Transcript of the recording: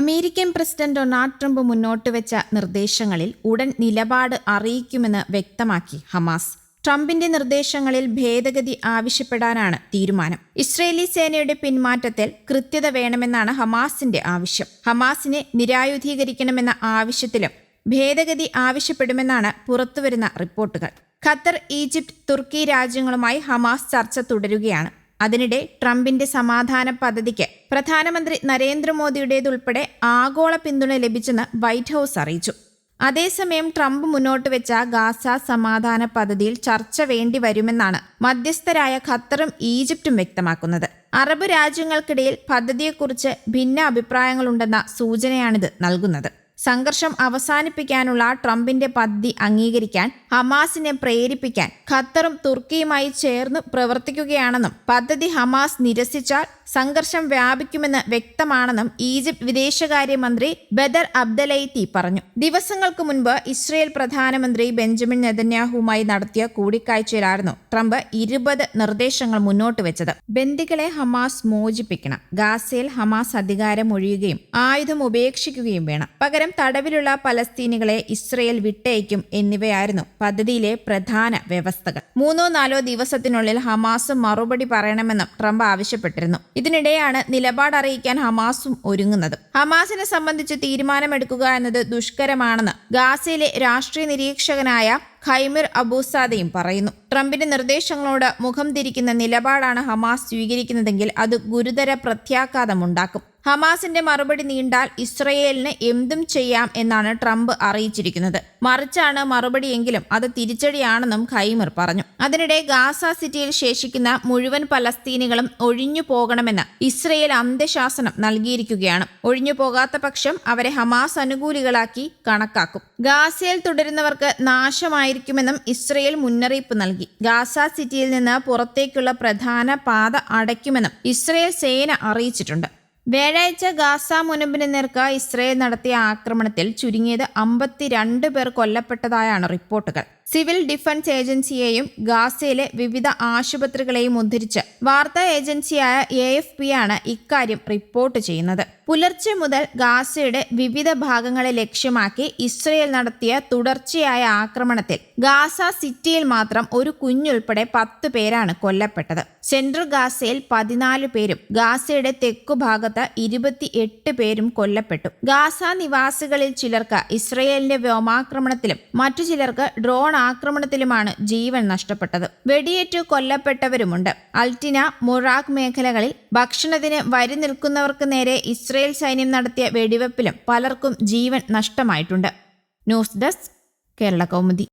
American president Donald Trump മുന്നോട്ട് വെച്ച നിർദ്ദേശങ്ങളിൽ ഉടൻ നിലപാട് അറിയിക്കുമെന്ന് വ്യക്തമാക്കി ഹമാസ്. ട്രംപിന്റെ നിർദ്ദേശങ്ങളിൽ ഭേദഗതി ആവശ്യപ്പെടാനാണ് തീരുമാനം. ഇസ്രയേലി സേനയുടെ പിന്മാറ്റത്തിൽ കൃത്യത വേണമെന്നാണ് ഹമാസിന്റെ ആവശ്യം. ഹമാസിനെ നിരായുധീകരിക്കണമെന്ന ആവശ്യത്തിലും ഭേദഗതി ആവശ്യപ്പെടുമെന്നാണ് പുറത്തുവരുന്ന റിപ്പോർട്ടുകൾ. ഖത്തർ, ഈജിപ്ത്, തുർക്കി രാജ്യങ്ങളുമായി ഹമാസ് ചർച്ച തുടരുകയാണ്. അതിനിടെ ട്രംപിന്റെ സമാധാന പദ്ധതിക്ക് പ്രധാനമന്ത്രി നരേന്ദ്രമോദിയുടേതുൾപ്പെടെ ആഗോള പിന്തുണ ലഭിച്ചെന്ന് വൈറ്റ് ഹൌസ് അറിയിച്ചു. അതേസമയം ട്രംപ് മുന്നോട്ട് വെച്ച ഗാസ സമാധാന പദ്ധതിയിൽ ചർച്ച വേണ്ടി വരുമെന്നാണ് മധ്യസ്ഥരായ ഖത്തറും ഈജിപ്തും വ്യക്തമാക്കുന്നത്. അറബ് രാജ്യങ്ങൾക്കിടയിൽ പദ്ധതിയെക്കുറിച്ച് ഭിന്ന അഭിപ്രായങ്ങളുണ്ടെന്ന സൂചനയാണിത് നൽകുന്നത്. സംഘർഷം അവസാനിപ്പിക്കാനുള്ള ട്രംപിന്റെ പദ്ധതി അംഗീകരിക്കാൻ ഹമാസിനെ പ്രേരിപ്പിക്കാൻ ഖത്തറും തുർക്കിയുമായി ചേർന്ന് പ്രവർത്തിക്കുകയാണെന്നും പദ്ധതി ഹമാസ് നിരസിച്ചാൽ സംഘർഷം വ്യാപിക്കുമെന്ന് വ്യക്തമാണെന്നും ഈജിപ്ത് വിദേശകാര്യമന്ത്രി ബദർ അബ്ദലൈത്തി പറഞ്ഞു. ദിവസങ്ങൾക്ക് മുൻപ് ഇസ്രയേൽ പ്രധാനമന്ത്രി ബെഞ്ചമിൻ നെതന്യാഹുവുമായി നടത്തിയ കൂടിക്കാഴ്ചയിലായിരുന്നു ട്രംപ് 20 നിർദ്ദേശങ്ങൾ മുന്നോട്ട് വെച്ചത്. ബന്ദികളെ ഹമാസ് മോചിപ്പിക്കണം, ഗാസയിൽ ഹമാസ് അധികാരം ഒഴിയുകയും ആയുധം ഉപേക്ഷിക്കുകയും വേണം, പകരം തടവിലുള്ള പലസ്തീനികളെ ഇസ്രയേൽ വിട്ടയക്കും എന്നിവയായിരുന്നു പദ്ധതിയിലെ പ്രധാന വ്യവസ്ഥകൾ. 3-4 ദിവസത്തിനുള്ളിൽ ഹമാസ് മറുപടി പറയണമെന്നും ട്രംപ് ആവശ്യപ്പെട്ടിരുന്നു. ഇതിനിടെയാണ് നിലപാട് അറിയിക്കാൻ ഹമാസും ഒരുങ്ങുന്നത്. ഹമാസിനെ സംബന്ധിച്ച് തീരുമാനമെടുക്കുക എന്നത് ദുഷ്കരമാണെന്ന് ഗാസയിലെ രാഷ്ട്രീയ നിരീക്ഷകനായ ഖൈമിർ അബൂസാദയും പറയുന്നു. ട്രംപിന്റെ നിർദ്ദേശങ്ങളോട് മുഖം തിരിക്കുന്ന നിലപാടാണ് ഹമാസ് സ്വീകരിക്കുന്നതെങ്കിൽ അത് ഗുരുതര പ്രത്യാഘാതമുണ്ടാക്കും. ഹമാസിന്റെ മറുപടി നീണ്ടാൽ ഇസ്രയേലിന് എന്തും ചെയ്യാം എന്നാണ് ട്രംപ് അറിയിച്ചിരിക്കുന്നത്. മറിച്ചാണ് മറുപടിയെങ്കിലും അത് തിരിച്ചടിയാണെന്നും ഖൈമിർ പറഞ്ഞു. അതിനിടെ ഗാസ സിറ്റിയിൽ ശേഷിക്കുന്ന മുഴുവൻ പലസ്തീനികളും ഒഴിഞ്ഞു പോകണമെന്ന് ഇസ്രയേൽ അന്ത്യശാസനം നൽകിയിരിക്കുകയാണ്. ഒഴിഞ്ഞു പോകാത്ത പക്ഷം അവരെ ഹമാസ് അനുകൂലികളാക്കി കണക്കാക്കും. ഗാസയിൽ തുടരുന്നവർക്ക് നാശമായിരിക്കുമെന്നും ഇസ്രയേൽ മുന്നറിയിപ്പ് നൽകി. ഗാസ സിറ്റിയിൽ നിന്ന് പുറത്തേക്കുള്ള പ്രധാന പാത അടയ്ക്കുമെന്നും ഇസ്രയേൽ സേന അറിയിച്ചിട്ടുണ്ട്. വ്യാഴാഴ്ച ഗാസ മുനമ്പിന് നേർക്ക് ഇസ്രയേൽ നടത്തിയ ആക്രമണത്തിൽ ചുരുങ്ങിയത് 52 പേർ കൊല്ലപ്പെട്ടതായാണ് റിപ്പോർട്ടുകൾ. സിവിൽ ഡിഫൻസ് ഏജൻസിയെയും ഗാസയിലെ വിവിധ ആശുപത്രികളെയും ഉദ്ധരിച്ച് വാർത്താ ഏജൻസിയായ AFP ആണ് ഇക്കാര്യം റിപ്പോർട്ട് ചെയ്യുന്നത്. പുലർച്ചെ മുതൽ ഗാസയുടെ വിവിധ ഭാഗങ്ങളെ ലക്ഷ്യമാക്കി ഇസ്രയേൽ നടത്തിയ തുടർച്ചയായ ആക്രമണത്തിൽ ഗാസ സിറ്റിയിൽ മാത്രം ഒരു കുഞ്ഞുൾപ്പെടെ 10 പേരാണ് കൊല്ലപ്പെട്ടത്. സെൻട്രൽ ഗാസയിൽ 14 പേരും ഗാസയുടെ തെക്കുഭാഗത്ത് 28 പേരും കൊല്ലപ്പെട്ടു. ഗാസ നിവാസികളിൽ ചിലർക്ക് ഇസ്രയേലിന്റെ വ്യോമാക്രമണത്തിലും മറ്റു ചിലർക്ക് ഡ്രോൺ ആക്രമണത്തിലുമാണ് ജീവൻ നഷ്ടപ്പെട്ടത്. വെടിയേറ്റു കൊല്ലപ്പെട്ടവരുമുണ്ട്. അൽറ്റിന, മൊറാഖ് മേഖലകളിൽ ഭക്ഷണത്തിന് വരി നിൽക്കുന്നവർക്ക് നേരെ ഇസ്രയേൽ സൈന്യം നടത്തിയ വെടിവെപ്പിലും പലർക്കും ജീവൻ നഷ്ടമായിട്ടുണ്ട്. News desk, Kerala Kaumudi.